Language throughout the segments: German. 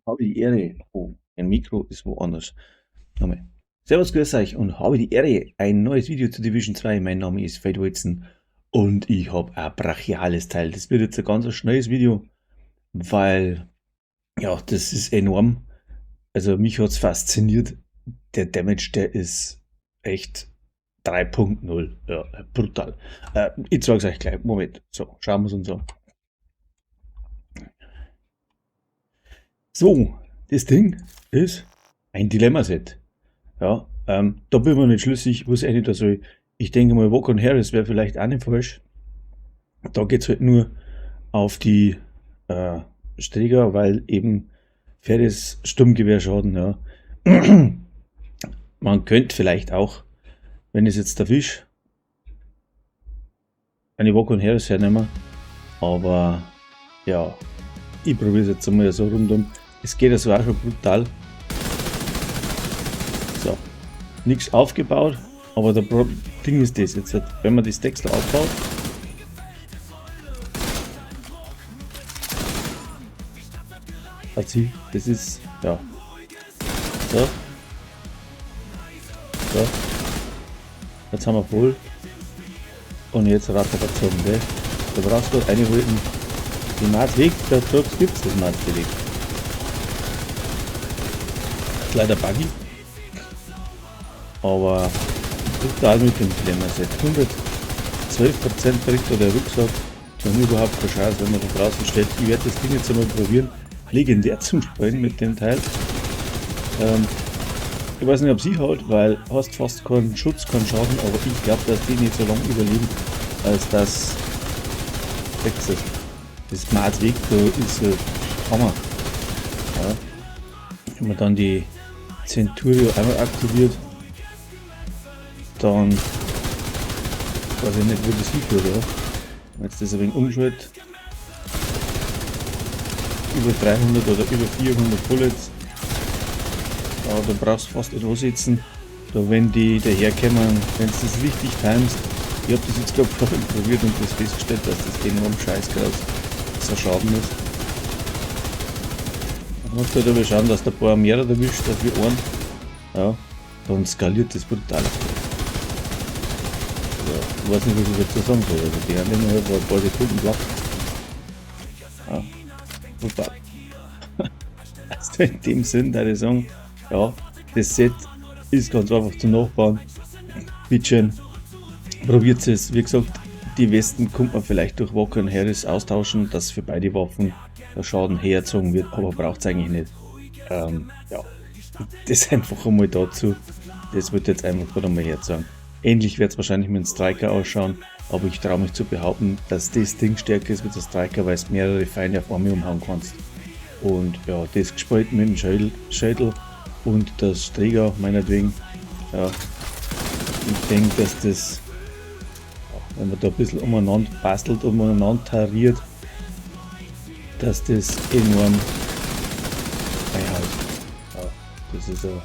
Habe die Ehre. Oh, mein Mikro ist woanders. Nochmal. Servus, grüß euch und habe die Ehre. Ein neues Video zu Division 2. Mein Name ist Fade Wilson und ich habe ein brachiales Teil. Das wird jetzt ein ganz schnelles Video, weil, ja, das ist enorm. Also mich hat es fasziniert. Der Damage, der ist echt 3.0. Ja, brutal. Ich zeige es euch gleich. Moment. So, schauen wir es uns an. So, das Ding ist ein Dilemma-Set. Ja, da bin ich mir nicht schlüssig, was ich da soll. Ich denke mal, Walker und Harris wäre vielleicht auch nicht falsch. Da geht es halt nur auf die Sträger, weil eben faires Sturmgewehrschaden, ja. Man könnte vielleicht auch, wenn es jetzt erwischt, eine Walker und Harris hernehmen. Aber ja, ich probiere es jetzt einmal so rundum. Es geht also auch schon brutal. So, nichts aufgebaut, aber der Ding ist das jetzt, wenn man die Stacks aufbaut, hat sie, das ist, ja, so, so, jetzt haben wir voll und jetzt Ratteratzung, ne? Da brauchst du eine halten, die Maß weg, da gibt es das Maß belegt. Leider buggy, aber total mit dem Dilemma seit 112% kriegt da der Rucksack. Wir haben überhaupt keine Chance, wenn man da draußen steht. Ich werde das Ding jetzt einmal probieren, legendär zum Spielen mit dem Teil. Ich weiß nicht, ob sie halt, weil hast fast keinen Schutz, keinen Schaden, aber ich glaube, dass die nicht so lange überleben, als das Texas. Das Maß weg, da ist Hammer. Ja. Wenn man dann die Centurio einmal aktiviert, dann weiß ich nicht, wo das hinführt, ja. Wenn jetzt das ein wenig umschaltet, über 300 oder über 400 Bullets, ja, da brauchst du fast nicht ansetzen. Da wenn die daherkommen, wenn du das richtig timest, ich habe das jetzt glaube ich vorhin probiert und das festgestellt, dass das enorm scheißkrass so Schaden ist. Man muss halt aber schauen, dass der paar mehr erwischt als wie einen. Ja, dann skaliert das brutal. Ich weiß nicht, was ich dazu sagen soll. Also die haben immer halt ein paar Sekunden platt. Ja, super. Also in dem Sinn, da ich sagen, ja, das Set ist ganz einfach zum Nachbauen. Bitteschön, probiert es. Wie gesagt, die Westen kommt man vielleicht durch Walker und Harris austauschen, dass für beide Waffen der Schaden hergezogen wird, aber braucht es eigentlich nicht. Ja, das einfach einmal dazu. Das wird jetzt einfach gerade mal herzogen. Ähnlich wird es wahrscheinlich mit dem Striker ausschauen, aber ich traue mich zu behaupten, dass das Ding stärker ist mit dem Striker, weil es mehrere Feinde auf einmal umhauen kannst. Und ja, das gespielt mit dem Schädel und das Träger meinetwegen. Ja, ich denke, dass das, wenn man da ein bisschen umeinander bastelt, umeinander tariert, dass das enorm einhaut. Ja, das ist ein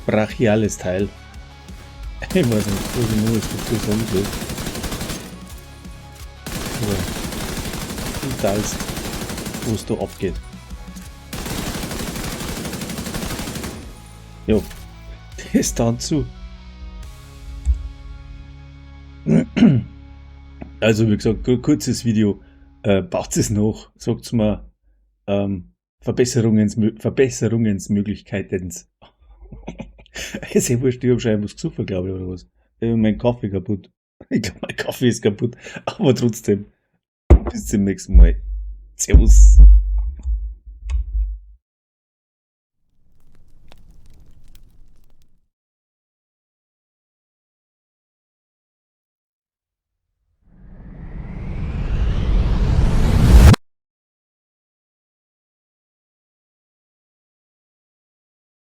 brachiales Teil. Ich weiß nicht, was ich noch dazu sagen soll. Aber totalst, wo es da abgeht. Jo, das dann zu. Also wie gesagt, kurzes Video. Baut es noch, sagt mir Verbesserungsmöglichkeiten. Ist ja wurscht, ich hab schon was gesucht, glaube ich, oder was. Mein Kaffee kaputt. Ich glaube, mein Kaffee ist kaputt. Aber trotzdem, bis zum nächsten Mal. Servus.